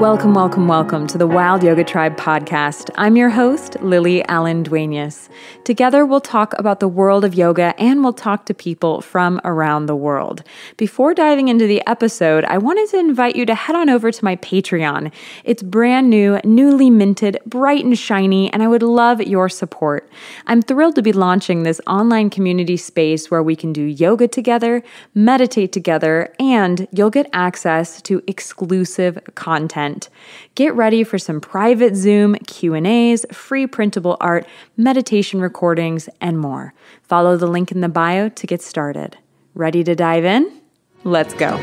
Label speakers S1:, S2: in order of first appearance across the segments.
S1: Welcome, welcome, welcome to the Wild Yoga Tribe podcast. I'm your host, Lily Allen Duenas. Together, we'll talk about the world of yoga and we'll talk to people from around the world. Before diving into the episode, I wanted to invite you to head on over to my Patreon. It's brand new, newly minted, bright and shiny, and I would love your support. I'm thrilled to be launching this online community space where we can do yoga together, meditate together, and you'll get access to exclusive content. Get ready for some private Zoom Q&As, free printable art, meditation recordings, and more. Follow the link in the bio to get started. Ready to dive in? Let's go.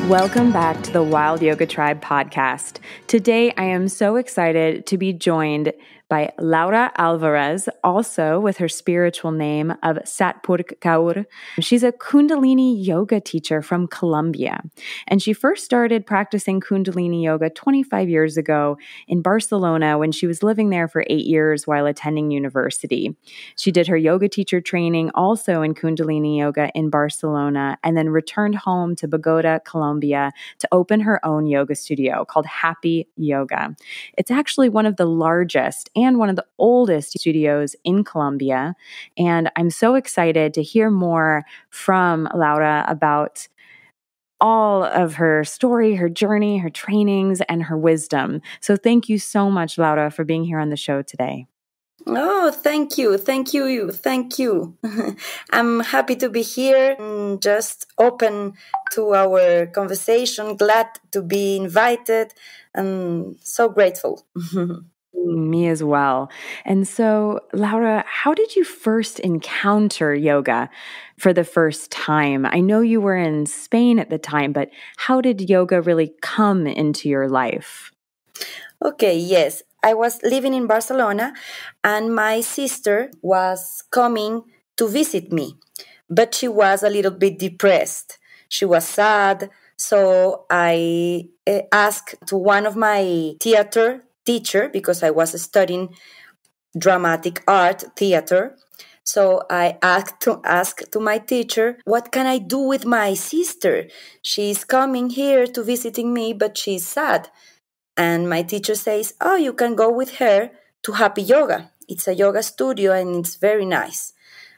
S1: Welcome back to the Wild Yoga Tribe podcast. Today, I am so excited to be joined by Laura Alvarez, also with her spiritual name of Satpur Kaur. She's a Kundalini yoga teacher from Colombia, and she first started practicing Kundalini yoga 25 years ago in Barcelona when she was living there for 8 years while attending university. She did her yoga teacher training also in Kundalini yoga in Barcelona and then returned home to Bogota, Colombia to open her own yoga studio called Happy Yoga. It's actually one of the largest and one of the oldest studios in Colombia. And I'm so excited to hear more from Laura about all of her story, her journey, her trainings, and her wisdom. So thank you so much, Laura, for being here on the show today.
S2: Oh, thank you. Thank you. Thank you. I'm happy to be here and just open to our conversation. Glad to be invited and so grateful.
S1: Me as well. And so, Laura, how did you first encounter yoga for the first time? I know you were in Spain at the time, but how did yoga really come into your life?
S2: Okay, yes. I was living in Barcelona and my sister was coming to visit me, but she was a little bit depressed. She was sad. So I asked to one of my theater teacher, because I was studying dramatic art theater. So I asked to my teacher, what can I do with my sister? She's coming here to visiting me, but she's sad. And my teacher says, oh, you can go with her to Happy Yoga. It's a yoga studio and it's very nice.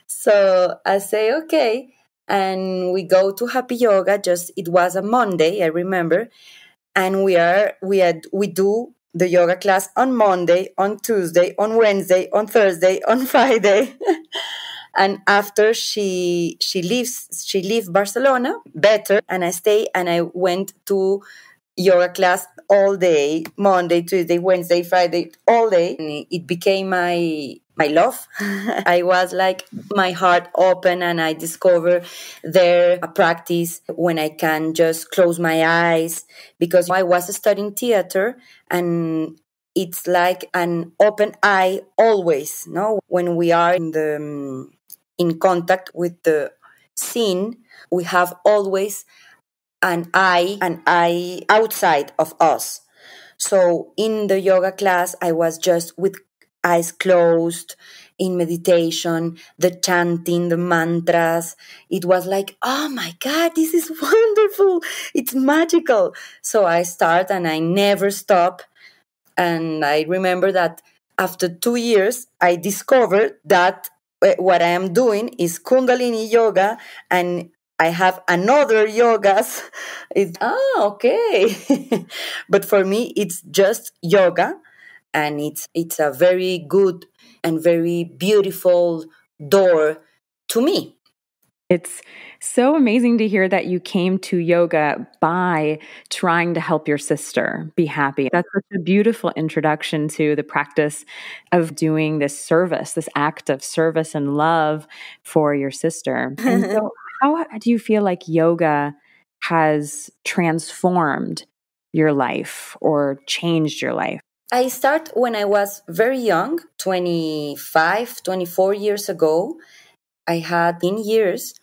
S2: So I say, okay. And we go to Happy Yoga. It was a Monday, I remember. And we do the yoga class on Monday, on Tuesday, on Wednesday, on Thursday, on Friday. And after she leaves Barcelona better, and I stay and I went to yoga class all day, Monday, Tuesday, Wednesday, Friday, all day. And it became my love. I was like my heart open and I discovered there a practice when I can just close my eyes, because I was studying theater and it's like an open eye always, no? When we are in contact with the scene, we have always an eye outside of us. So in the yoga class, I was just with eyes closed in meditation, the chanting, the mantras. It was like, oh my God, this is wonderful. It's magical. So I start and I never stop. And I remember that after 2 years, I discovered that what I am doing is Kundalini yoga, and I have another yogas. Okay. But for me, it's just yoga, and it's a very good and very beautiful door to me.
S1: It's so amazing to hear that you came to yoga by trying to help your sister be happy. That's such a beautiful introduction to the practice of doing this service, this act of service and love for your sister. And so how do you feel like yoga has transformed your life or changed your life?
S2: I started when I was very young, 25, 24 years ago. I had 10 years.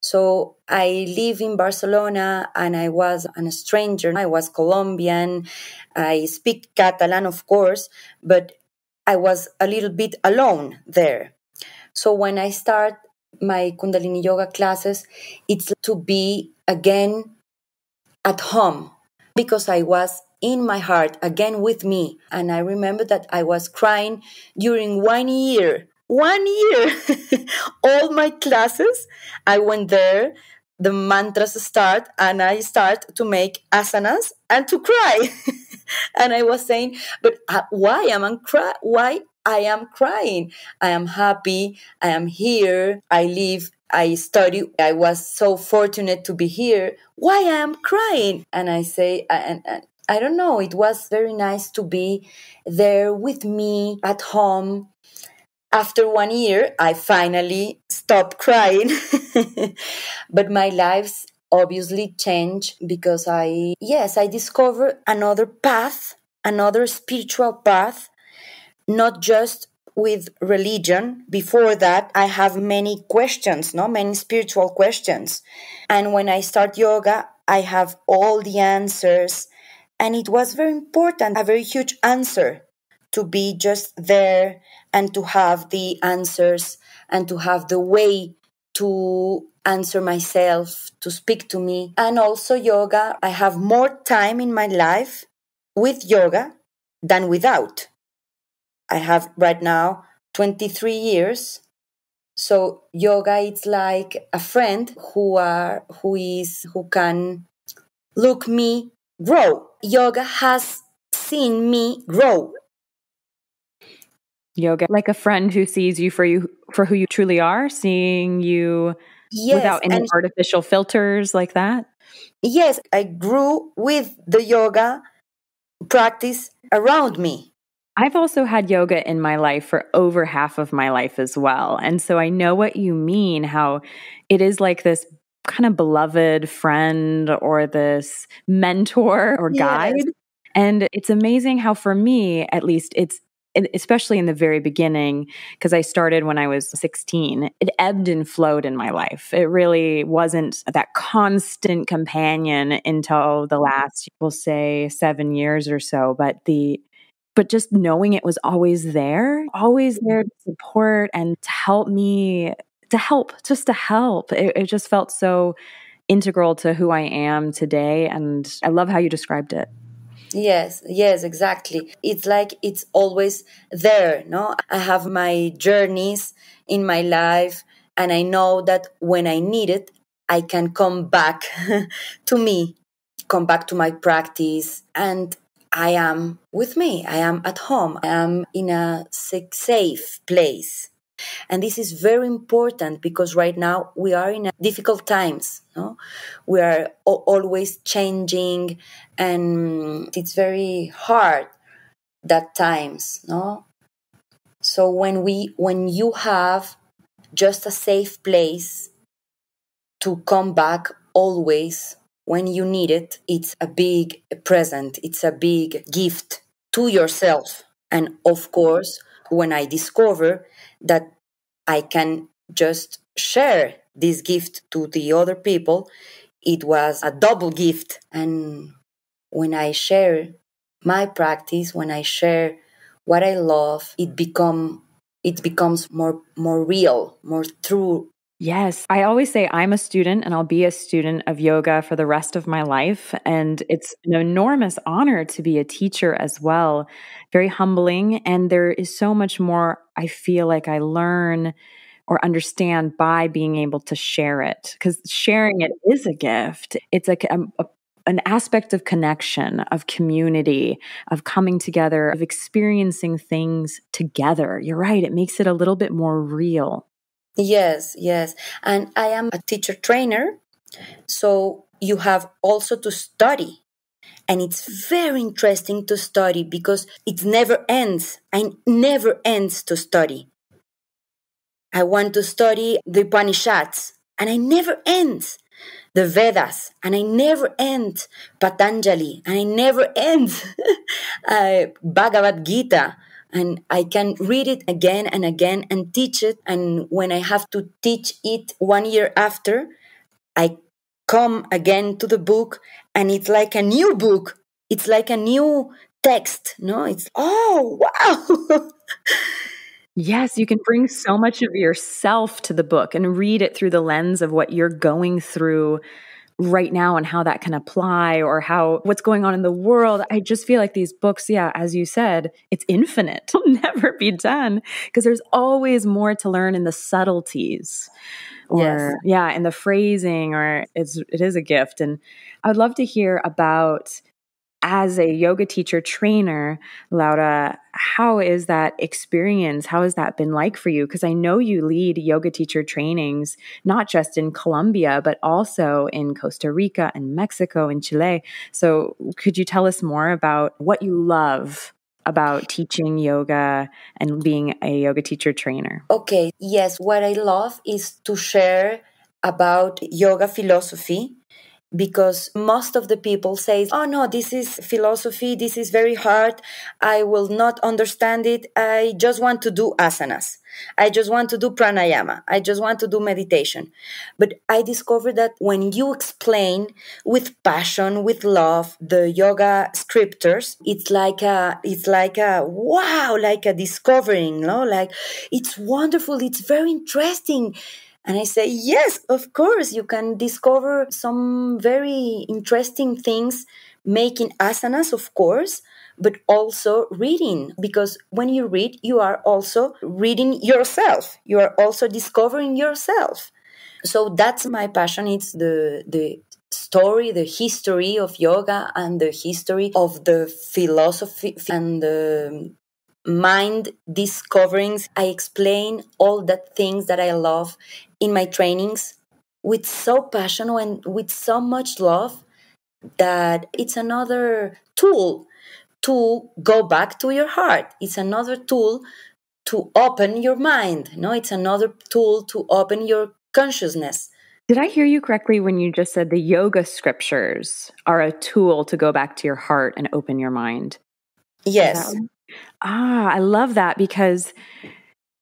S2: So I live in Barcelona and I was a stranger. I was Colombian. I speak Catalan, of course, but I was a little bit alone there. So when I start my Kundalini yoga classes, it's to be again at home, because I was in my heart again with me. And I remember that I was crying during 1 year. 1 year! All my classes, I went there, the mantras start, and I start to make asanas and to cry. And I was saying, but why am I why I am crying? I am happy. I am here. I live. I study. I was so fortunate to be here. Why I am crying? And I say, and I don't know. It was very nice to be there with me at home. After 1 year, I finally stopped crying. But my lives obviously changed because I discovered another path, another spiritual path, not just with religion. Before that, I have many questions, no, many spiritual questions. And when I start yoga, I have all the answers. And it was very important, a very huge answer, to be just there and to have the answers and to have the way to answer myself, to speak to me. And also yoga, I have more time in my life with yoga than without. I have right now 23 years. So yoga, it's like a friend who can look me grow. Yoga has seen me grow.
S1: Yoga, like a friend who sees you for who you truly are, seeing you
S2: Yes,
S1: without any
S2: and
S1: artificial filters like that.
S2: yes, I grew with the yoga practice around me.
S1: I've also had yoga in my life for over half of my life as well. And so I know what you mean, how it is like this kind of beloved friend or this mentor or guide.
S2: Yes,
S1: And it's amazing how, for me, at least, especially in the very beginning, because I started when I was 16, it ebbed and flowed in my life. It really wasn't that constant companion until the last, we'll say, 7 years or so. But just knowing it was always there to support and to help me, just to help. It just felt so integral to who I am today. And I love how you described it.
S2: yes, exactly. It's like it's always there, no? I have my journeys in my life, and I know that when I need it, I can come back to me, come back to my practice, and I am with me. I am at home. I am in a safe place. And this is very important because right now we are in a difficult times. No? We are always changing, and it's very hard that times. No, so when you have just a safe place to come back always when you need it, it's a big present. It's a big gift to yourself. And of course, when I discover that I can just share this gift to the other people, it was a double gift. And when I share my practice, when I share what I love, it becomes more real, more true.
S1: Yes. I always say I'm a student and I'll be a student of yoga for the rest of my life. And it's an enormous honor to be a teacher as well. Very humbling. And there is so much more I feel like I learn or understand by being able to share it. Because sharing it is a gift. It's like an aspect of connection, of community, of coming together, of experiencing things together. You're right. It makes it a little bit more real.
S2: Yes. And I am a teacher trainer. So you have also to study. And it's very interesting to study because it never ends. I never ends to study. I want to study the Upanishads, and I never end. The Vedas, and I never end. Patanjali, and I never end. Bhagavad Gita, and I can read it again and again and teach it. And when I have to teach it 1 year after, I come again to the book, and it's like a new book. It's like a new text. No, it's oh wow.
S1: Yes, you can bring so much of yourself to the book and read it through the lens of what you're going through right now and how that can apply, or what's going on in the world. I just feel like these books, yeah, as you said, it's infinite. It'll never be done because there's always more to learn in the subtleties,
S2: Yes.
S1: or yeah, in the phrasing, or it is a gift. And I would love to hear about, as a yoga teacher trainer, Laura, how is that experience? How has that been like for you? Because I know you lead yoga teacher trainings, not just in Colombia, but also in Costa Rica and Mexico and Chile. So could you tell us more about what you love about teaching yoga and being a yoga teacher trainer?
S2: Okay, yes, what I love is to share about yoga philosophy, because most of the people say, oh no, this is philosophy, this is very hard, I will not understand it, I just want to do asanas, I just want to do pranayama, I just want to do meditation. But I discovered that when you explain with passion, with love, the yoga scriptures, it's like a wow, like a discovering, no, like it's wonderful, it's very interesting. And I say, yes, of course, you can discover some very interesting things making asanas, of course, but also reading. Because when you read, you are also reading yourself. You are also discovering yourself. So that's my passion. It's the story, the history of yoga and the history of the philosophy and the mind discoverings. I explain all the things that I love in my trainings with so passion and with so much love that it's another tool to go back to your heart. It's another tool to open your mind. No, it's another tool to open your consciousness.
S1: Did I hear you correctly when you just said the yoga scriptures are a tool to go back to your heart and open your mind? Is that
S2: Yes.
S1: right? I love that, because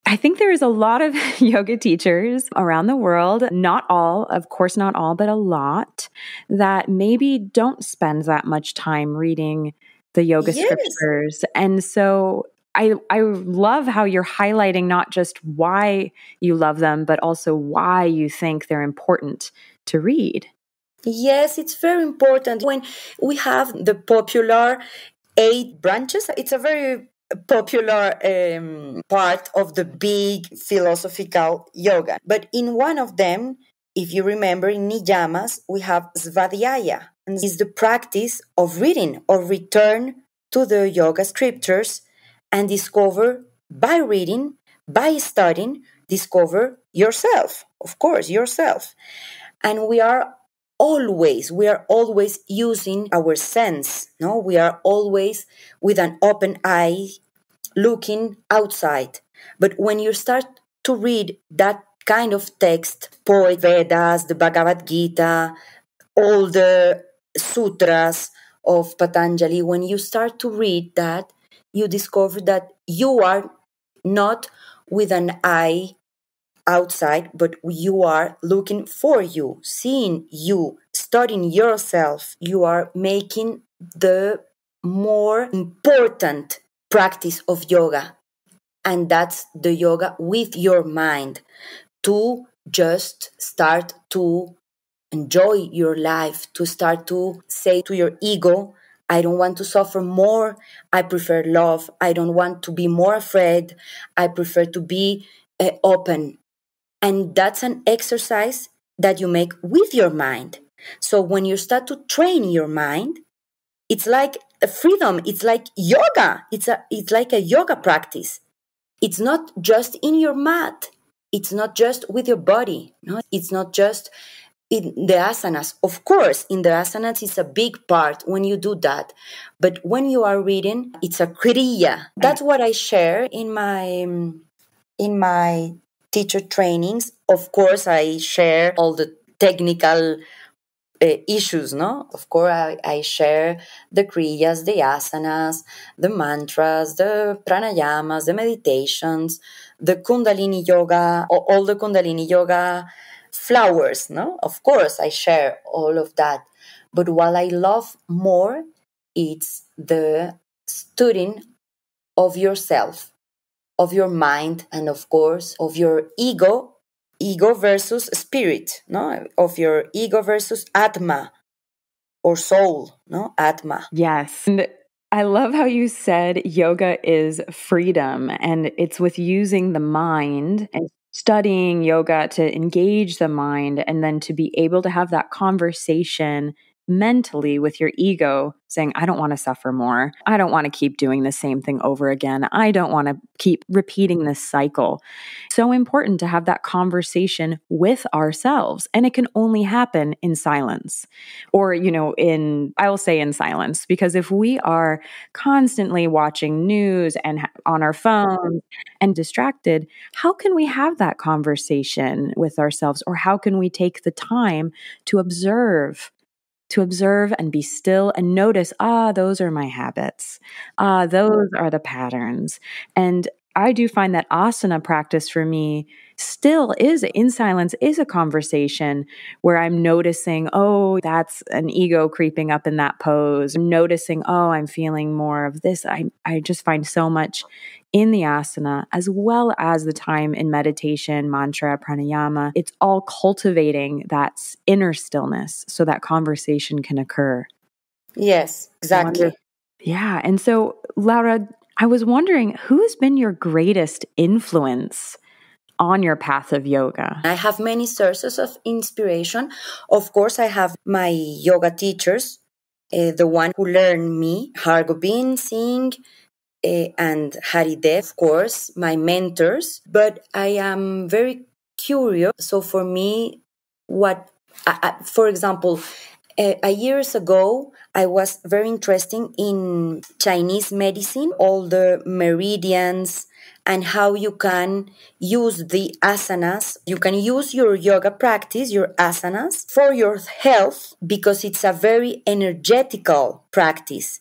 S1: I think there is a lot of yoga teachers around the world, not all, of course, not all, but a lot, that maybe don't spend that much time reading the yoga
S2: Yes.
S1: scriptures. And so I love how you're highlighting not just why you love them, but also why you think they're important to read.
S2: Yes, it's very important. When we have the popular 8 branches, it's a very popular part of the big philosophical yoga. But in one of them, if you remember, in niyamas, we have svadhyaya, and it's the practice of reading or return to the yoga scriptures and discover by reading, by studying, discover yourself, of course, yourself. And we are always using our sense, no, we are always with an open eye looking outside. But when you start to read that kind of text, poet Vedas, the Bhagavad Gita, all the sutras of Patanjali, when you start to read that, you discover that you are not with an eye outside, but you are looking for you, seeing you, studying yourself. You are making the more important practice of yoga, and that's the yoga with your mind, to just start to enjoy your life, to start to say to your ego, I don't want to suffer more. I prefer love. I don't want to be more afraid. I prefer to be open. And that's an exercise that you make with your mind. So when you start to train your mind, it's like a freedom. It's like yoga. It's like a yoga practice. It's not just in your mat. It's not just with your body. No, it's not just in the asanas. Of course, in the asanas, it's a big part when you do that. But when you are reading, it's a kriya. That's what I share in my teacher trainings. Of course, I share all the technical issues, no? Of course, I share the kriyas, the asanas, the mantras, the pranayamas, the meditations, the kundalini yoga, all the kundalini yoga flowers, no? Of course, I share all of that. But what I love more, it's the studying of yourself, of your mind, and of course of your ego, ego versus spirit, no? Of your ego versus atma or soul, no? Atma.
S1: Yes. And I love how you said yoga is freedom, and it's with using the mind and studying yoga to engage the mind and then to be able to have that conversation mentally with your ego saying, I don't want to suffer more. I don't want to keep doing the same thing over again. I don't want to keep repeating this cycle. So important to have that conversation with ourselves. And it can only happen in silence or, I will say in silence, because if we are constantly watching news and on our phones and distracted, how can we have that conversation with ourselves? Or how can we take the time to observe? To observe and be still and notice, those are my habits. Those are the patterns. And I do find that asana practice for me still is in silence, is a conversation where I'm noticing, that's an ego creeping up in that pose. Noticing, I'm feeling more of this. I just find so much in the asana, as well as the time in meditation, mantra, pranayama. It's all cultivating that inner stillness so that conversation can occur.
S2: Yes, exactly.
S1: Yeah. And so, Laura, I was wondering, who has been your greatest influence on your path of yoga?
S2: I have many sources of inspiration. Of course, I have my yoga teachers, the one who learned me, Hargobind Singh, and Haridev, of course, my mentors. But I am very curious. So for me, for example, years ago, I was very interested in Chinese medicine, all the meridians, and how you can use the asanas. You can use your yoga practice, your asanas, for your health because it's a very energetical practice.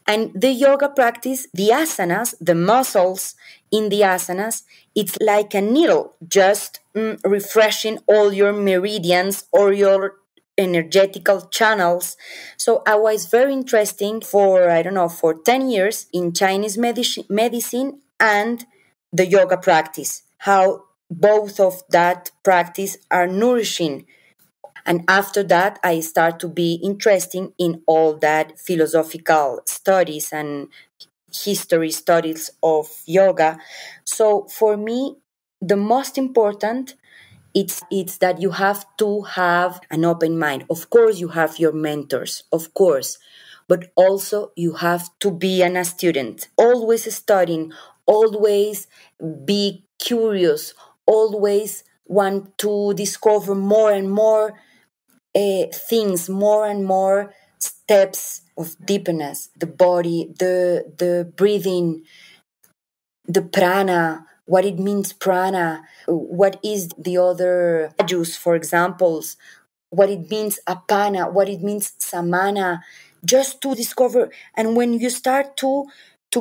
S2: And the yoga practice, the asanas, the muscles in the asanas, it's like a needle, just refreshing all your meridians or your energetical channels. So I was very interesting for, I don't know, for 10 years in Chinese medicine and the yoga practice, how both of that practice are nourishing. And after that, I start to be interested in all that philosophical studies and history studies of yoga. So for me, the most important it's that you have to have an open mind. Of course, you have your mentors, of course, but also you have to be a student, always studying, always be curious, always want to discover more and more things, more and more steps of deepness, the body, the breathing, the prana, what it means prana, what is the other juice, for examples, what it means apana, what it means samana, just to discover. And when you start to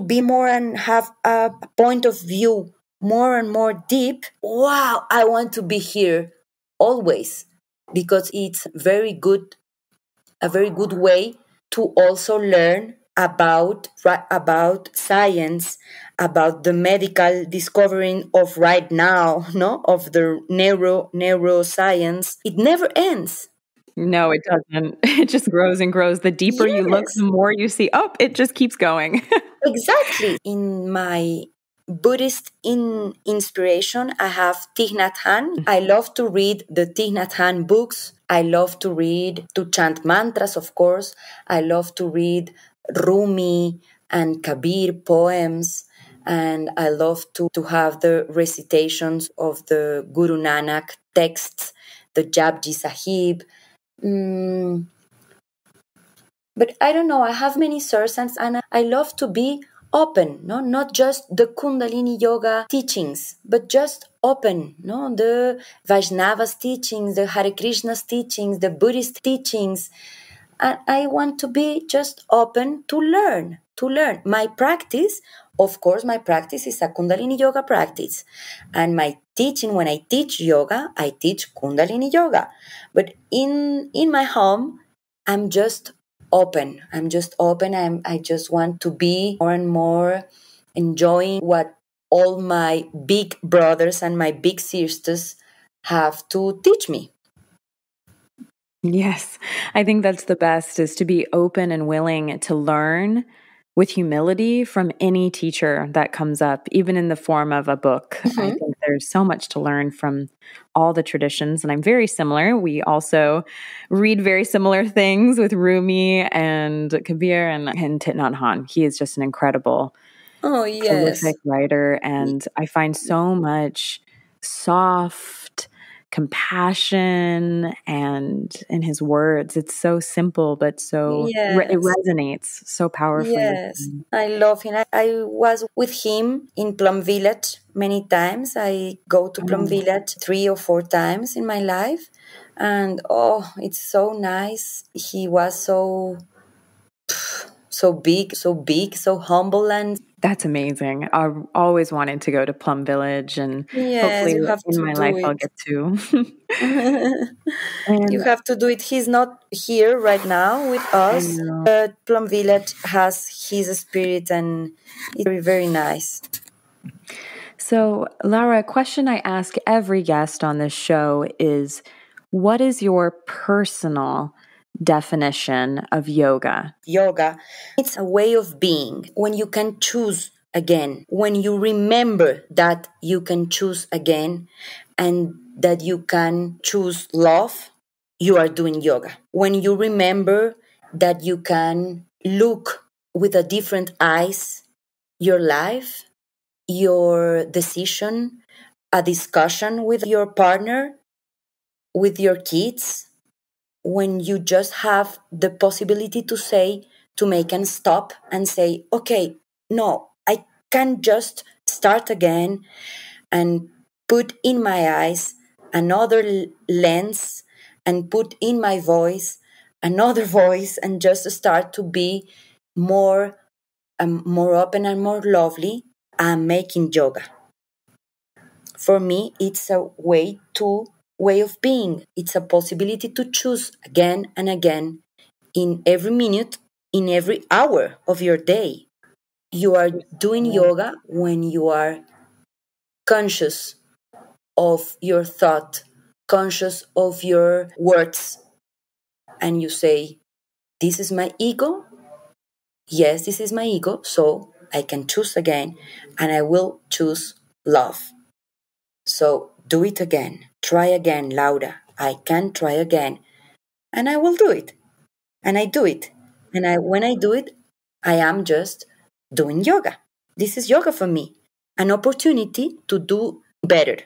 S2: be more and have a point of view more and more deep, wow, I want to be here always, because it's a very good way to also learn about science, about the medical discovering of right now, no, of the neuroscience. It never ends.
S1: No, it doesn't. It just grows and grows. The deeper you look,
S2: Yes,
S1: the more you see, it just keeps going.
S2: exactly. In my Buddhist inspiration, I have Thich Nhat Hanh. I love to read the Thich Nhat Hanh books. I love to chant mantras, of course. I love to read Rumi and Kabir poems. And I love to have the recitations of the Guru Nanak texts, the Japji Sahib. Mm, but I don't know, I have many sources and I love to be open, no, not just the Kundalini yoga teachings, but just open, no, the Vaishnava's teachings, the Hare Krishna's teachings, the Buddhist teachings. And I want to be just open to learn, to learn. My practice, of course, my practice is a Kundalini yoga practice. And my teaching, when I teach yoga, I teach Kundalini yoga. But in my home, I'm just open. I'm just open. I just want to be more and more enjoying what all my big brothers and my big sisters have to teach me.
S1: Yes, I think that's the best, is to be open and willing to learn with humility from any teacher that comes up, even in the form of a book. I
S2: Mhm.
S1: think there's so much to learn from all the traditions, and I'm very similar. We also read very similar things with Rumi and Kabir and Thich Nhat Hanh. He is just an incredible,
S2: Oh, yes.
S1: prolific writer, and I find so much soft compassion and in his words. It's so simple, but it
S2: Yes.
S1: resonates so powerfully with
S2: Yes,
S1: me.
S2: I love him. I was with him in Plum Village many times. I go to Plum
S1: Oh,
S2: Village 3 or 4 times in my life. And oh, it's so nice. He was so big, so humble. And
S1: that's amazing. I've always wanted to go to Plum Village, and
S2: yes,
S1: hopefully
S2: you have
S1: in
S2: to
S1: my life
S2: do
S1: I'll
S2: it.
S1: get to.
S2: You
S1: And
S2: have to do it. He's not here right now with
S1: I
S2: us,
S1: know.
S2: but Plum Village has his spirit and it's very, very nice.
S1: So, Laura, a question I ask every guest on this show is, what is your personal definition of yoga?
S2: Yoga, it's a way of being when you can choose again, when you remember that you can choose again and that you can choose love, you are doing yoga. When you remember that you can look with a different eyes your life, your decision, a discussion with your partner, with your kids, when you just have the possibility to say, to make and stop and say, okay, no, I can just start again and put in my eyes another lens and put in my voice another voice and just start to be more more open and more lovely. I'm making yoga. For me, it's a way of being. It's a possibility to choose again and again in every minute, in every hour of your day. You are doing yoga when you are conscious of your thought, conscious of your words, and you say, this is my ego. Yes, this is my ego. So I can choose again and I will choose love. So do it again. Try again, Laura. I can try again. And I will do it. And I do it. And when I do it, I am just doing yoga. This is yoga for me. An opportunity to do better.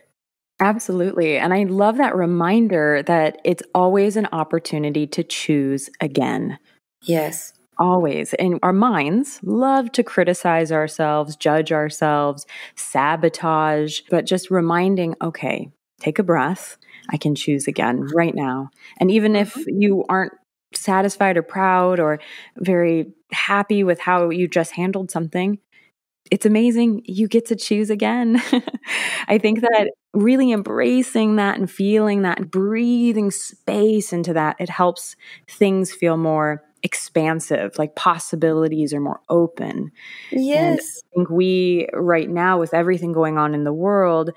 S1: Absolutely. And I love that reminder that it's always an opportunity to choose again.
S2: Yes.
S1: Always. And our minds love to criticize ourselves, judge ourselves, sabotage, but just reminding, okay, take a breath. I can choose again right now. And even if
S2: Mhm.
S1: you aren't satisfied or proud or very happy with how you just handled something, it's amazing. You get to choose again. I think that really embracing that and feeling that and breathing space into that, it helps things feel more expansive, like possibilities are more open. And
S2: Yes.
S1: I think we right now, with everything going on in the world,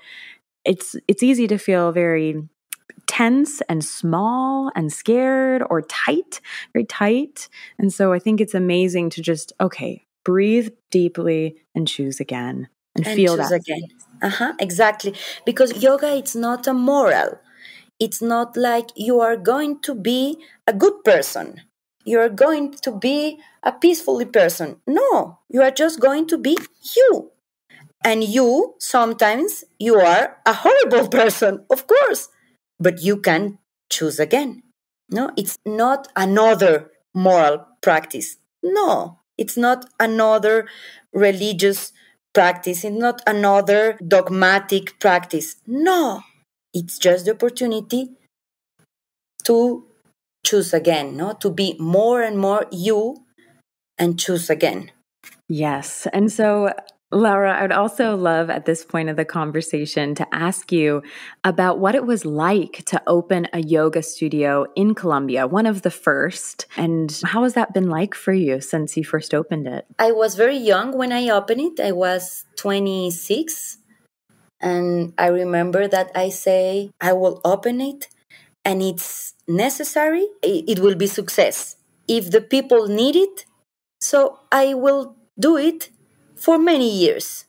S1: it's easy to feel very tense and small and scared or tight, very tight. And so I think it's amazing to just, okay, breathe deeply and choose again and
S2: And
S1: feel
S2: choose
S1: that.
S2: again. Exactly. Because yoga, it's not a moral. It's not like you are going to be a good person. You are going to be a peacefully person. No, you are just going to be you. And you, sometimes, you are a horrible person, of course, but you can choose again. No, it's not another moral practice. No, it's not another religious practice. It's not another dogmatic practice. No, it's just the opportunity to choose again, no? To be more and more you and choose again.
S1: Yes. And so, Laura, I'd also love at this point of the conversation to ask you about what it was like to open a yoga studio in Colombia, one of the first. And how has that been like for you since you first opened it?
S2: I was very young when I opened it. I was 26. And I remember that I say, I will open it and it's necessary, it will be success. If the people need it, so I will do it for many years.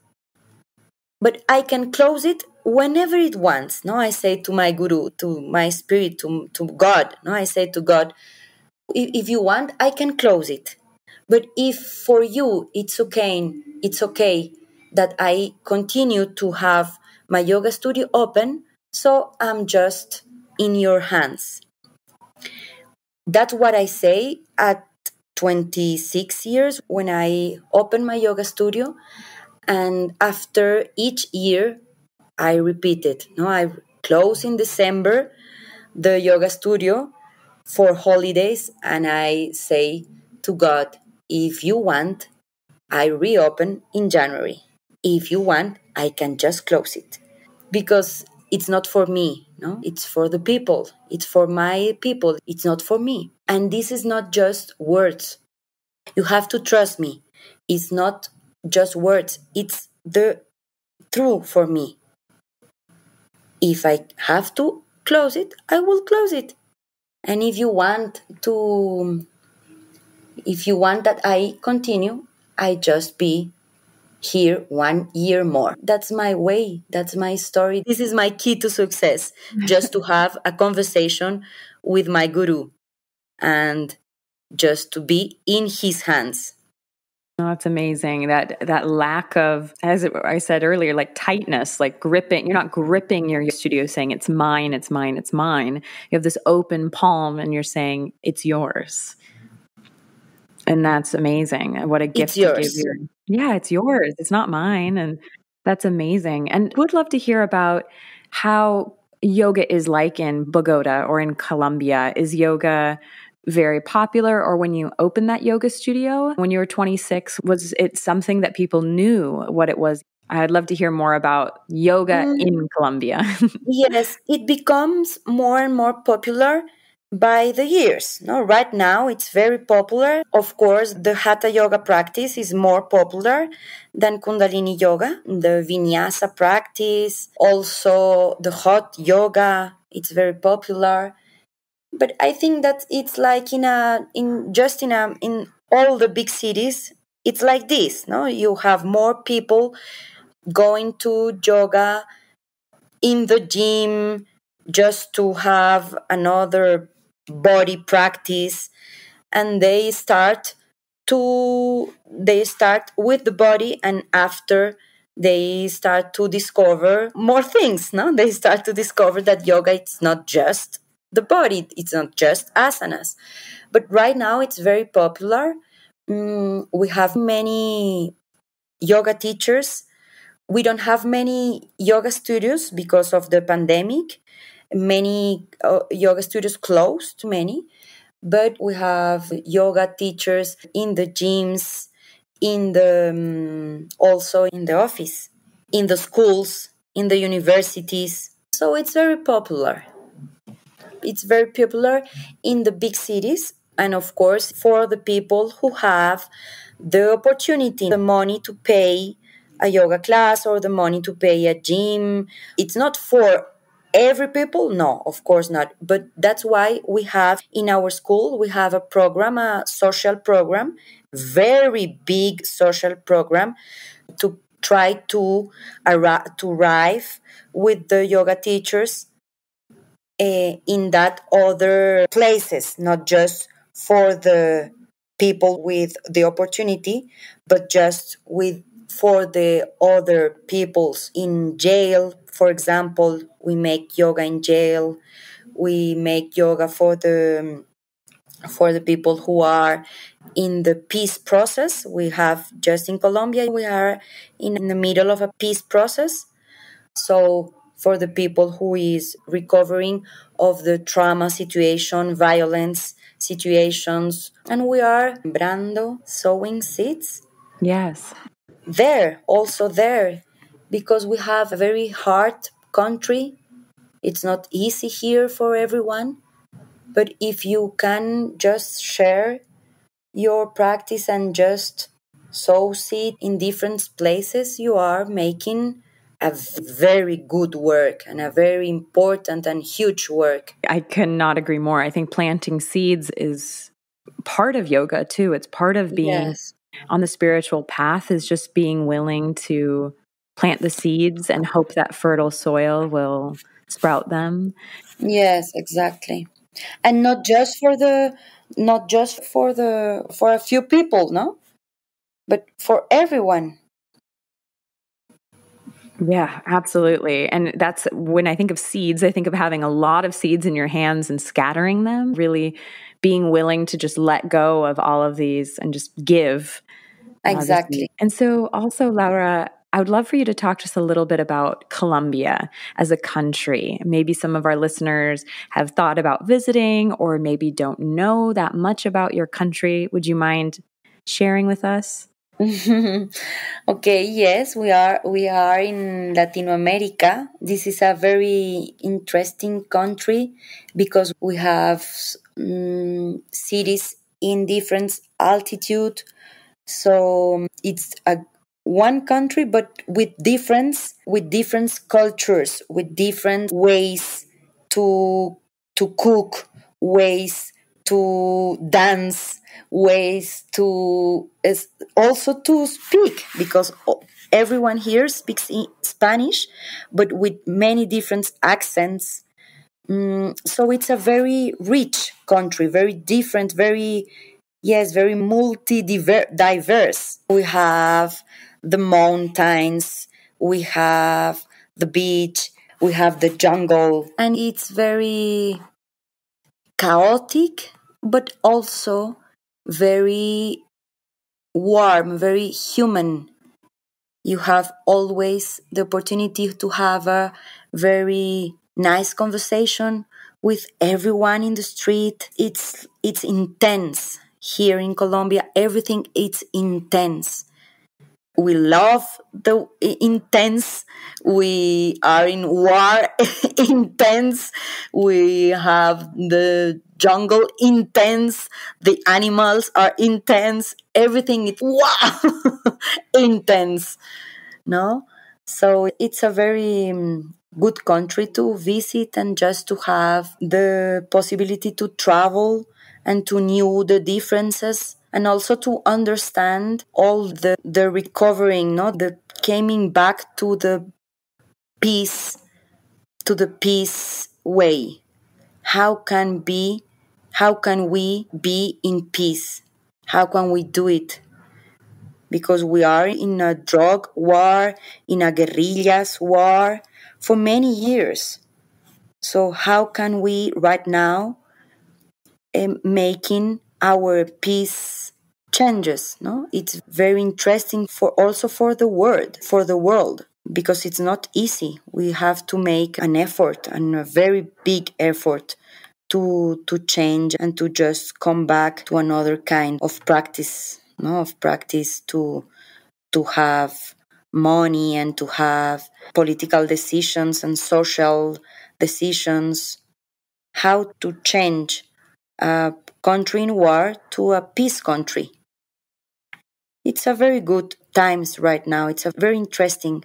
S2: But I can close it whenever it wants. No, I say to my guru, to my spirit, to God. No, I say to God, if you want, I can close it. But if for you it's okay that I continue to have my yoga studio open, so I'm just in your hands. That's what I say at 26 years when I open my yoga studio. And after each year, I repeat it. No, I close in December the yoga studio for holidays, and I say to God, if you want, I reopen in January. If you want, I can just close it. Because it's not for me, no? It's for the people. It's for my people. It's not for me. And this is not just words. You have to trust me. It's not just words. It's the truth for me. If I have to close it, I will close it. And if you want that I continue, I just be here 1 year more. That's my way. That's my story. This is my key to success. Just to have a conversation with my guru and just to be in his hands.
S1: Oh, that's amazing. That lack of, as I said earlier, like tightness, like gripping. You're not gripping your studio saying it's mine, it's mine, it's mine. You have this open palm and you're saying it's yours. And that's amazing. What a gift
S2: It's
S1: to give
S2: yours.
S1: yeah, it's yours. It's not mine. And that's amazing. And would love to hear about how yoga is like in Bogota or in Colombia. Is yoga very popular? Or when you opened that yoga studio when you were 26, was it something that people knew what it was? I'd love to hear more about yoga in Colombia.
S2: Yes, it becomes more and more popular by the years. No, right now it's very popular. Of course, the Hatha yoga practice is more popular than Kundalini yoga. The Vinyasa practice, also the hot yoga, it's very popular. But I think that it's like in all the big cities, it's like this. No, you have more people going to yoga in the gym just to have another body practice, and they start with the body, and after they start to discover more things. No, they start to discover that yoga, it's not just the body, it's not just asanas. But right now it's very popular. We have many yoga teachers. We don't have many yoga studios because of the pandemic. Many yoga studios closed, many, but we have yoga teachers in the gyms, in the also in the office, in the schools, in the universities. So it's very popular. It's very popular in the big cities, and of course for the people who have the opportunity, the money to pay a yoga class or the money to pay a gym. It's not for every people, no, of course not. But that's why we have in our school, we have a program, a social program, very big social program, to try to arrive with the yoga teachers in that other places, not just for the people with the opportunity, but just with for the other peoples in jail. For example, we make yoga in jail. We make yoga for the people who are in the peace process. We have just in Colombia, we are in the middle of a peace process. So for the people who is recovering of the trauma situation, violence situations, and we are brando, sowing seeds.
S1: Yes.
S2: Also there, because we have a very hard country. It's not easy here for everyone, but if you can just share your practice and just sow seed in different places, you are making a very good work and a very important and huge work.
S1: I cannot agree more. I think planting seeds is part of yoga too. It's part of being on the spiritual path, is just being willing to plant the seeds and hope that fertile soil will sprout them.
S2: Yes, exactly. And not just for a few people, no? But for everyone.
S1: Yeah, absolutely. And that's when I think of seeds, I think of having a lot of seeds in your hands and scattering them, really being willing to just let go of all of these and just give.
S2: Exactly.
S1: And so also, Laura, I would love for you to talk to us a little bit about Colombia as a country. Maybe some of our listeners have thought about visiting or maybe don't know that much about your country. Would you mind sharing with us?
S2: Okay, yes, we are in Latin America. This is a very interesting country because we have cities in different altitude. So it's a one country, but with different cultures, with different ways to cook, ways to dance, ways to also to speak, because everyone here speaks Spanish, but with many different accents. So it's a very rich country, very different, very, yes, very diverse. We have the mountains, we have the beach, we have the jungle, and it's very chaotic, but also very warm, very human. You have always the opportunity to have a very nice conversation with everyone in the street. It's intense. Here in Colombia, everything is intense. We love the intense. We are in war intense. We have the jungle intense. The animals are intense. Everything is wow intense. No, so it's a very good country to visit, and just to have the possibility to travel and to know the differences, and also to understand all the recovering, no, the coming back peace to the peace way. how can be how can we be in peace? How can we do it? Because we are in a drug war, in a guerrillas war for many years. So how can we right now making our peace changes? No, it's very interesting for also for the world, because it's not easy. We have to make an effort, and a very big effort, to change and to just come back to another kind of practice, no, of practice to have money and to have political decisions and social decisions. How to change a country in war to a peace country. It's a very good times right now. It's a very interesting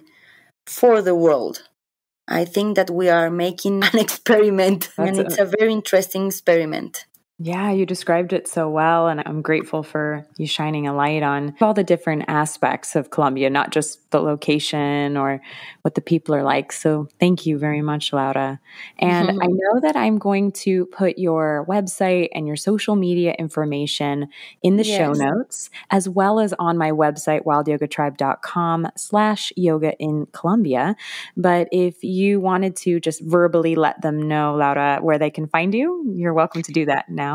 S2: for the world. I think that we are making an experiment, and it's a very interesting experiment.
S1: Yeah, you described it so well, and I'm grateful for you shining a light on all the different aspects of Colombia, not just the location or what the people are like. So thank you very much, Laura. And I know that I'm going to put your website and your social media information in the show notes, as well as on my website, wildyogatribe.com/yoga in Colombia. But if you wanted to just verbally let them know, Laura, where they can find you, you're welcome to do that now.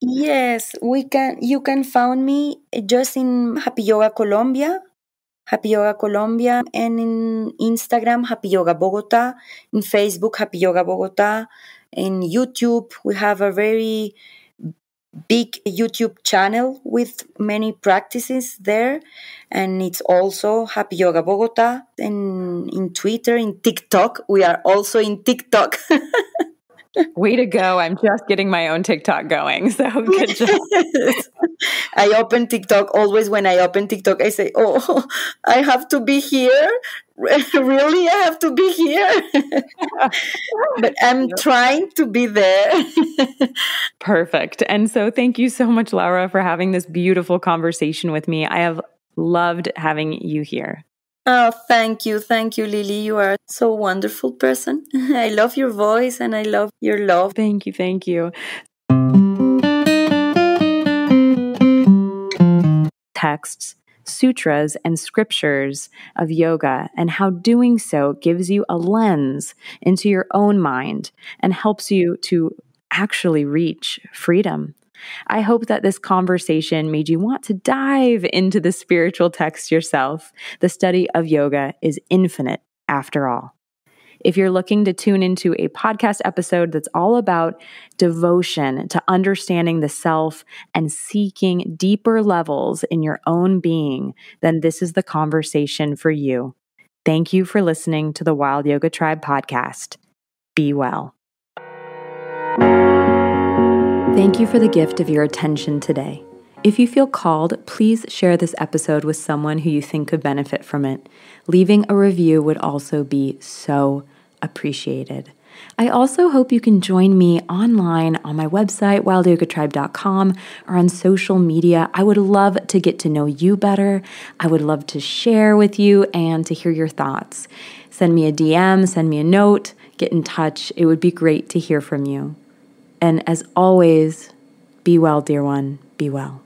S2: Yes, we can. You can find me just in Happy Yoga Colombia, and in Instagram Happy Yoga Bogota, in Facebook Happy Yoga Bogota, in YouTube we have a very big YouTube channel with many practices there, and it's also Happy Yoga Bogota. And in Twitter, in TikTok, we are also in TikTok.
S1: Way to go. I'm just getting my own TikTok going. So good job.
S2: I open TikTok. Always when I open TikTok, I say, oh, I have to be here Really, I have to be here. But I'm trying to be there.
S1: Perfect. And so thank you so much, Laura, for having this beautiful conversation with me. I have loved having you here.
S2: Oh, thank you. Thank you, Lily. You are so wonderful person. I love your voice and I love your love.
S1: Thank you. Thank you. Texts, sutras, and scriptures of yoga, and how doing so gives you a lens into your own mind and helps you to actually reach freedom. I hope that this conversation made you want to dive into the spiritual text yourself. The study of yoga is infinite after all. If you're looking to tune into a podcast episode that's all about devotion to understanding the self and seeking deeper levels in your own being, then this is the conversation for you. Thank you for listening to the Wild Yoga Tribe podcast. Be well. Thank you for the gift of your attention today. If you feel called, please share this episode with someone who you think could benefit from it. Leaving a review would also be so appreciated. I also hope you can join me online on my website, wildyogatribe.com, or on social media. I would love to get to know you better. I would love to share with you and to hear your thoughts. Send me a DM, send me a note, get in touch. It would be great to hear from you. And as always, be well, dear one, be well.